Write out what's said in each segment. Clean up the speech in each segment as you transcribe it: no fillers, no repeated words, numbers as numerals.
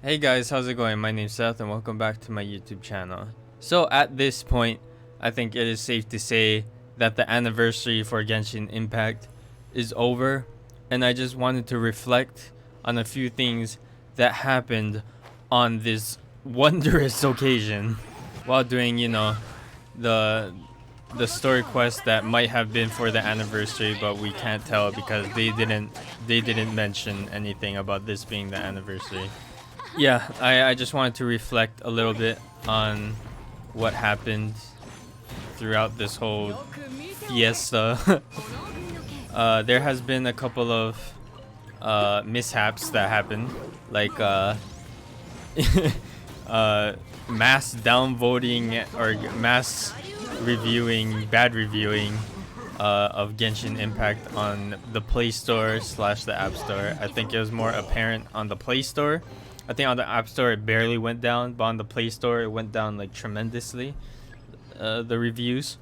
Hey guys, how's it going? My name's Seth and welcome back to my YouTube channel. So at this point, I think it is safe to say that the anniversary for Genshin Impact is over, and I just wanted to reflect on a few things that happened on this wondrous occasion while doing, the story quest that might have been for the anniversary, but we can't tell because they didn't mention anything about this being the anniversary. Yeah, I just wanted to reflect a little bit on what happened throughout this whole fiesta. There has been a couple of mishaps that happened, like mass downvoting or mass bad reviewing of Genshin Impact on the Play Store / the App Store. I think it was more apparent on the Play Store. I think on the App Store it barely went down, but on the Play Store it went down like tremendously, the reviews.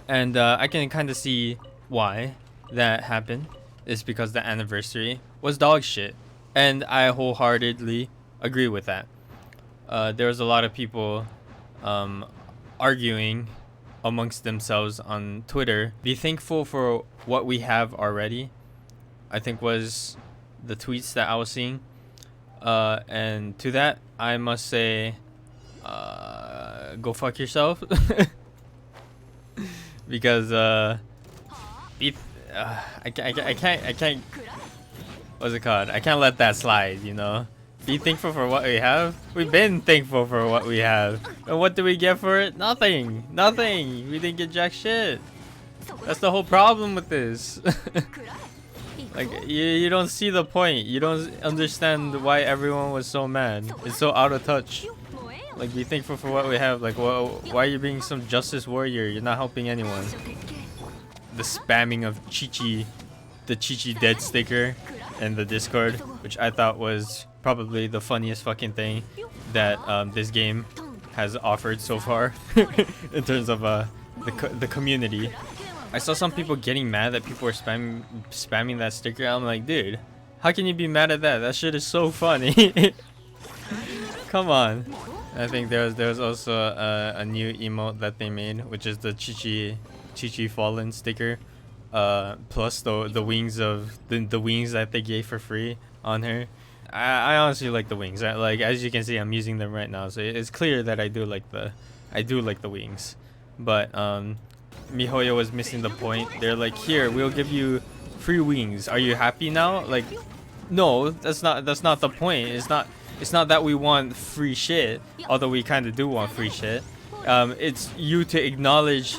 And I can kind of see why that happened. It's because the anniversary was dog shit. And I wholeheartedly agree with that. There was a lot of people arguing amongst themselves on Twitter. Be thankful for what we have already, I think was the tweets that I was seeing. And to that, I must say, go fuck yourself. Because I can't. What's it called? I can't let that slide. Be thankful for what we have. We've been thankful for what we have, and what do we get for it? Nothing. We didn't get jack shit. That's the whole problem with this. Like, you don't see the point. You don't understand why everyone was so mad. It's so out of touch. Like, be thankful for what we have. Like, why are you being some justice warrior? You're not helping anyone. The spamming of the Chi dead sticker in the Discord, which I thought was probably the funniest fucking thing that this game has offered so far in terms of the community. I saw some people getting mad that people were spamming that sticker. I'm like, dude, how can you be mad at that? That shit is so funny. Come on. I think there was also a new emote that they made, which is the Chi Fallen sticker, plus the wings of the wings that they gave for free on her. I honestly like the wings. Like, as you can see, I'm using them right now, so it's clear that I do like the wings. But Mihoyo was missing the point. They're like, here, we'll give you free wings. Are you happy now? Like, no, that's not the point. It's not that we want free shit, although we kind of do want free shit. It's you to acknowledge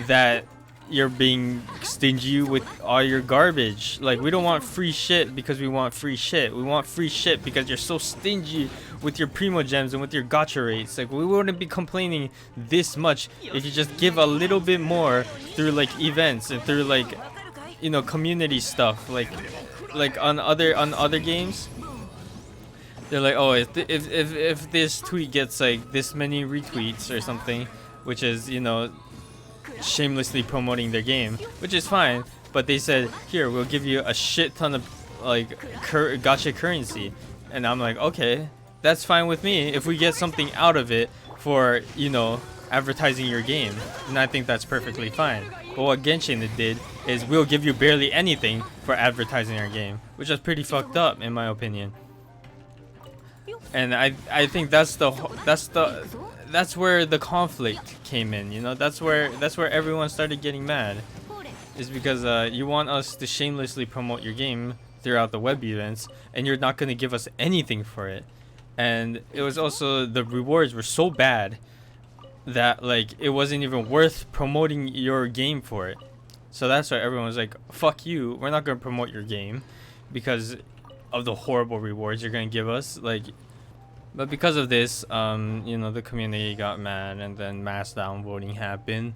that you're being stingy with all your garbage. Like, we don't want free shit because we want free shit. We want free shit because you're so stingy with your primo gems and with your gacha rates. Like, we wouldn't be complaining this much if you just give a little bit more through like events and through like, community stuff. Like on other games, they're like, oh, if this tweet gets like this many retweets or something, which is, shamelessly promoting their game, which is fine, but they said, here, we'll give you a shit ton of like gacha currency, and I'm like, okay, that's fine with me if we get something out of it for advertising your game, and I think that's perfectly fine. But what Genshin did is, we'll give you barely anything for advertising our game, which is pretty fucked up in my opinion. And I think that's where the conflict came in. That's where everyone started getting mad, is because you want us to shamelessly promote your game throughout the web events, and you're not going to give us anything for it. And it was also, the rewards were so bad that like it wasn't even worth promoting your game for it. So that's why everyone was like, fuck you, we're not going to promote your game because of the horrible rewards you're going to give us. Like, but because of this, the community got mad, and then mass downvoting happened,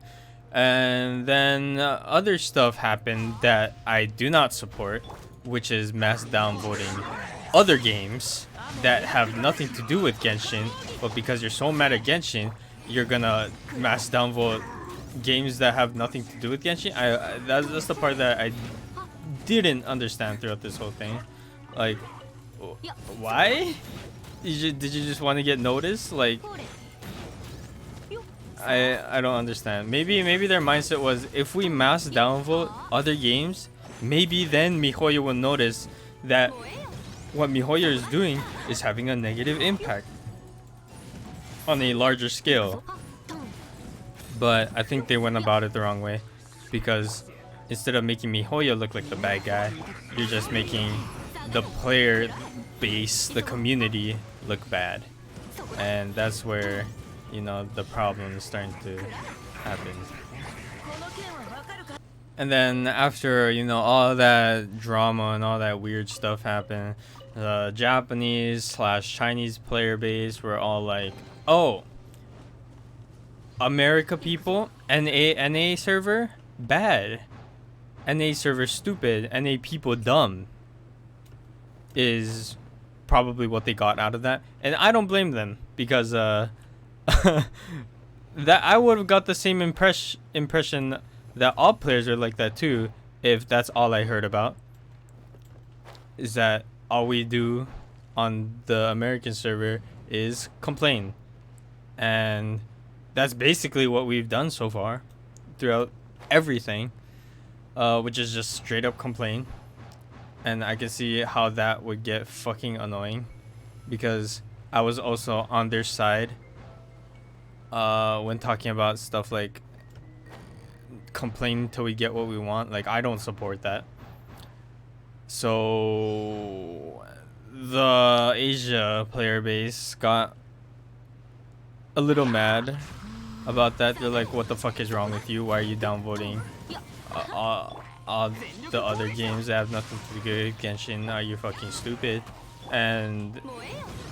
and then other stuff happened that I do not support, which is mass downvoting other games that have nothing to do with Genshin, but because you're so mad at Genshin, you're gonna mass downvote games that have nothing to do with Genshin. That's the part that I didn't understand throughout this whole thing. Like, Why? Did you just want to get noticed? Like, I don't understand. Maybe their mindset was, if we mass downvote other games, maybe then Mihoyo will notice that what Mihoyo is doing is having a negative impact on a larger scale. But I think they went about it the wrong way, because instead of making Mihoyo look like the bad guy, you're just making the player base, the community, look bad. And that's where, you know, the problem is starting to happen. And then after, you know, all that drama and all that weird stuff happened, the Japanese/Chinese player base were all like, oh, America people, NA server, bad. NA server stupid, NA people dumb, is probably what they got out of that. And I don't blame them, because that I would have got the same impression that all players are like that too, if that's all I heard about, is that all we do on the American server is complain. And that's basically what we've done so far throughout everything, which is just straight up complain. And I can see how that would get fucking annoying, because I was also on their side when talking about stuff like complain till we get what we want. Like, I don't support that. So the Asia player base got a little mad about that. They're like, what the fuck is wrong with you? Why are you downvoting all the other games that have nothing to do with Genshin? Are you fucking stupid? And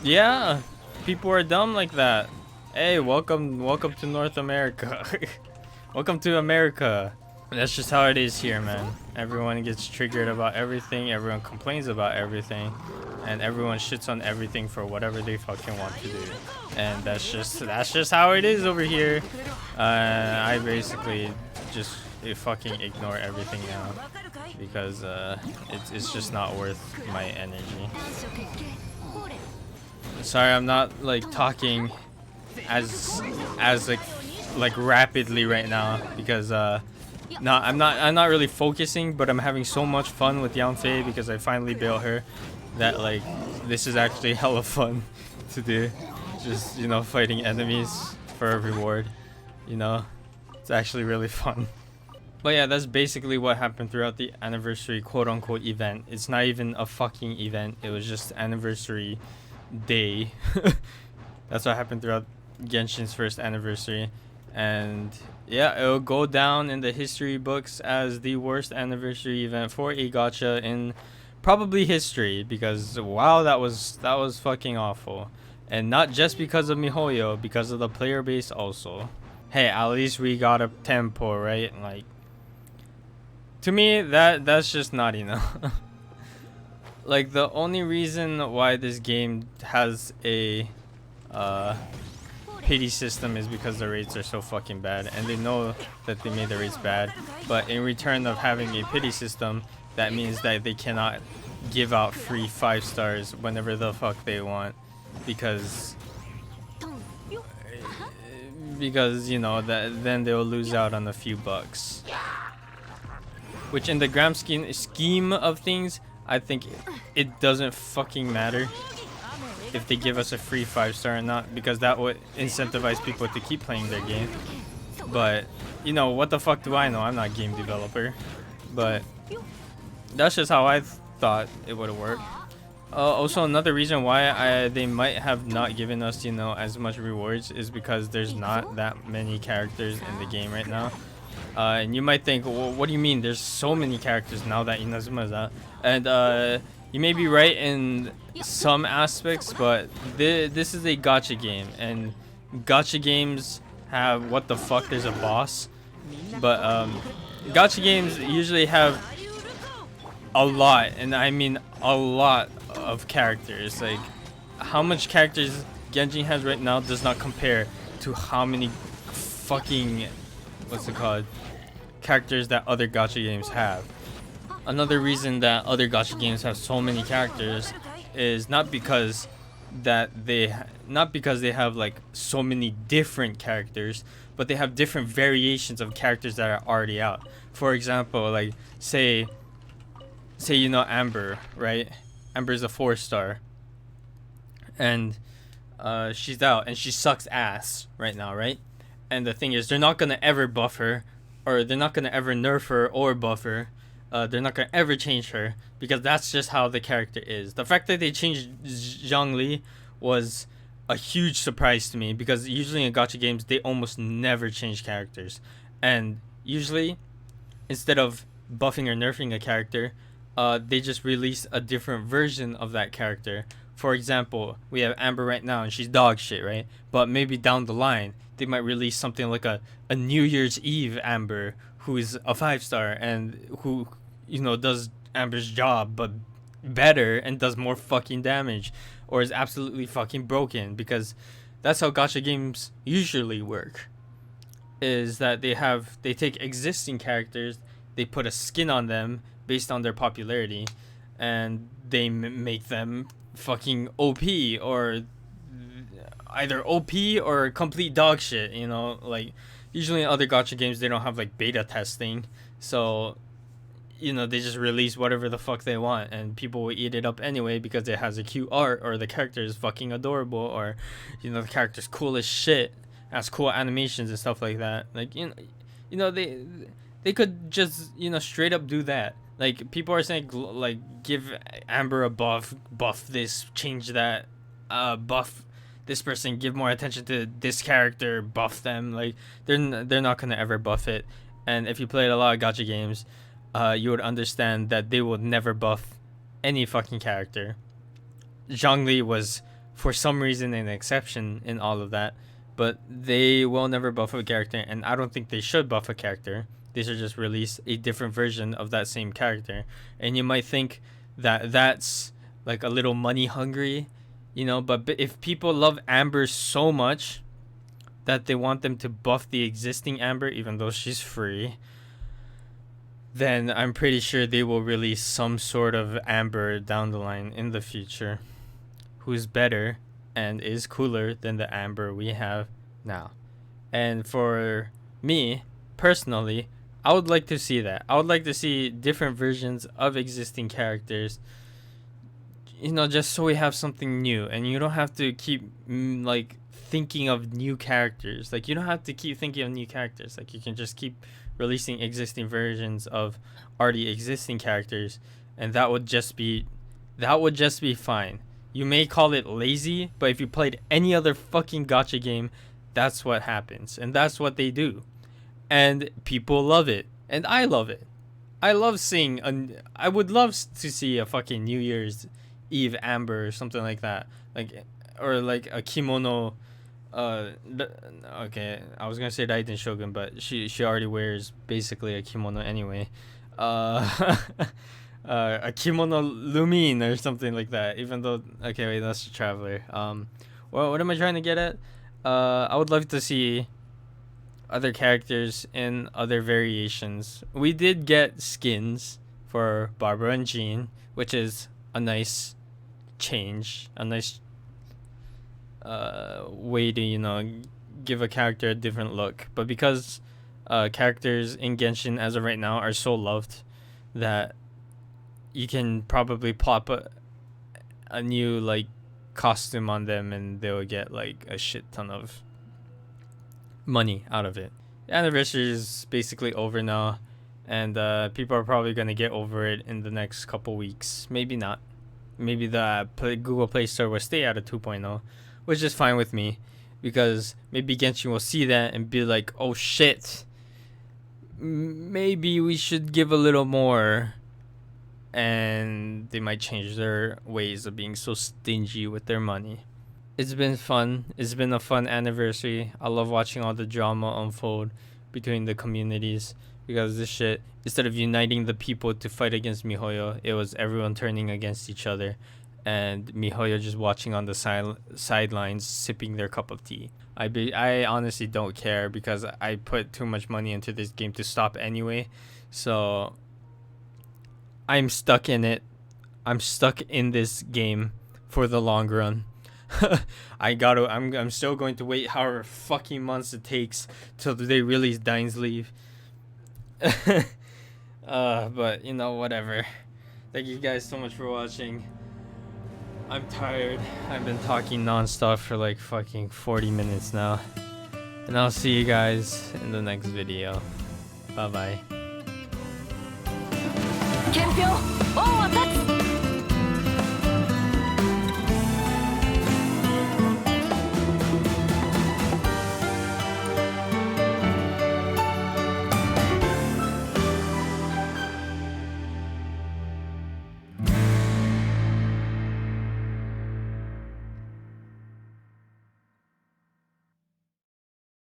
yeah, people are dumb like that. Hey, welcome to North America. Welcome to America. That's just how it is here, man. Everyone gets triggered about everything, everyone complains about everything, and everyone shits on everything for whatever they fucking want to do. And that's just how it is over here. I basically just fucking ignore everything now, because it's just not worth my energy. Sorry, I'm not like talking as like rapidly right now, because no, I'm not really focusing, but I'm having so much fun with Yanfei, because I finally built her, that like this is actually hella fun to do. Just, you know, fighting enemies for a reward, you know, it's actually really fun. But yeah, that's basically what happened throughout the anniversary quote-unquote event. It's not even a fucking event, it was just anniversary day. That's what happened throughout Genshin's first anniversary. And yeah, it'll go down in the history books as the worst anniversary event for a gacha in probably history, because wow, that was fucking awful. And not just because of Mihoyo, because of the player base also. Hey, at least we got a tempo, right? Like, to me, that's just not enough. Like, the only reason why this game has a pity system is because the rates are so fucking bad, and they know that they made the rates bad, but in return of having a pity system, that means that they cannot give out free 5 stars whenever the fuck they want, because you know that then they'll lose out on a few bucks, which in the grand scheme of things, I think it doesn't fucking matter if they give us a free 5-star or not, because that would incentivize people to keep playing their game. But you know, what the fuck do I know? I'm not a game developer, but that's just how I thought it would have worked. Also, another reason why they might have not given us, you know, as much rewards is because there's not that many characters in the game right now. And you might think, well, what do you mean there's so many characters now that Inazuma is out? And you may be right in some aspects, but this is a gacha game, and gacha games have, what the fuck, there's a boss. But gacha games usually have a lot, and I mean a lot of characters. Like, how much characters Genshin has right now does not compare to how many fucking, what's it called, characters that other gacha games have. Another reason that other gacha games have so many characters is not because not because they have like so many different characters, but they have different variations of characters that are already out. For example, like say you know Amber, right? Amber's a 4-star, and she's out and she sucks ass right now, right? And the thing is, they're not gonna ever buff her, or they're not gonna ever nerf her or buff her. They're not gonna ever change her because that's just how the character is. The fact that they changed Zhongli was a huge surprise to me because usually in gacha games they almost never change characters, and usually instead of buffing or nerfing a character, they just release a different version of that character. For example, we have Amber right now and she's dog shit, right? But maybe down the line they might release something like a New Year's Eve Amber who is a 5-star and who, you know, does Amber's job but better and does more fucking damage, or is absolutely fucking broken, because that's how gacha games usually work. Is that they take existing characters, they put a skin on them based on their popularity, and they make them fucking OP, or either OP or complete dog shit, you know? Like, usually in other gacha games they don't have like beta testing, so you know, they just release whatever the fuck they want and people will eat it up anyway because it has a cute art, or the character is fucking adorable, or you know, the character's cool as shit, has cool animations and stuff like that. Like, you know, they could just, you know, straight up do that. Like, people are saying like, give Amber a buff this, change that, buff this person, give more attention to this character, buff them. Like, they're not gonna ever buff it. And if you played a lot of gacha games, you would understand that they would never buff any fucking character. Zhongli was, for some reason, an exception in all of that, but they will never buff a character, and I don't think they should buff a character. They should just release a different version of that same character. And you might think that that's like a little money hungry, you know, but if people love Amber so much that they want them to buff the existing Amber even though she's free, then I'm pretty sure they will release some sort of Amber down the line in the future who's better and is cooler than the Amber we have now. And for me, personally, I would like to see that. I would like to see different versions of existing characters, you know, just so we have something new, and you don't have to keep like thinking of new characters. Like, you don't have to keep thinking of new characters. Like, you can just keep releasing existing versions of already existing characters, and that would just be fine. You may call it lazy, but if you played any other fucking gacha game, that's what happens, and that's what they do, and people love it, and I love it. I love seeing I would love to see a fucking New Year's Eve Amber or something like that, like, or like a kimono. Okay, I was gonna say Raiden Shogun, but she already wears basically a kimono anyway. A kimono Lumine or something like that. Even though, okay, wait, that's a Traveler. Well, what am I trying to get at? I would love to see other characters in other variations. We did get skins for Barbara and Jean, which is a nice change, a nice way to, you know, give a character a different look. But because characters in Genshin as of right now are so loved that you can probably plop a new like costume on them and they'll get like a shit ton of money out of it. The anniversary is basically over now, and people are probably gonna get over it in the next couple weeks. Maybe not. Maybe the Google Play Store will stay at a 2.0, which is fine with me, because maybe Genshin will see that and be like, oh shit, maybe we should give a little more, and they might change their ways of being so stingy with their money. It's been fun. It's been a fun anniversary. I love watching all the drama unfold between the communities, because this shit, instead of uniting the people to fight against Mihoyo, it was everyone turning against each other, and Mihoyo just watching on the sidelines sipping their cup of tea. I honestly don't care, because I put too much money into this game to stop anyway, so I'm stuck in it. I'm stuck in this game, for the long run. I'm still going to wait however fucking months it takes till they release Dine's Leave. But you know, whatever. Thank you guys so much for watching. I'm tired. I've been talking non-stop for like fucking 40 minutes now. And I'll see you guys in the next video. Bye bye.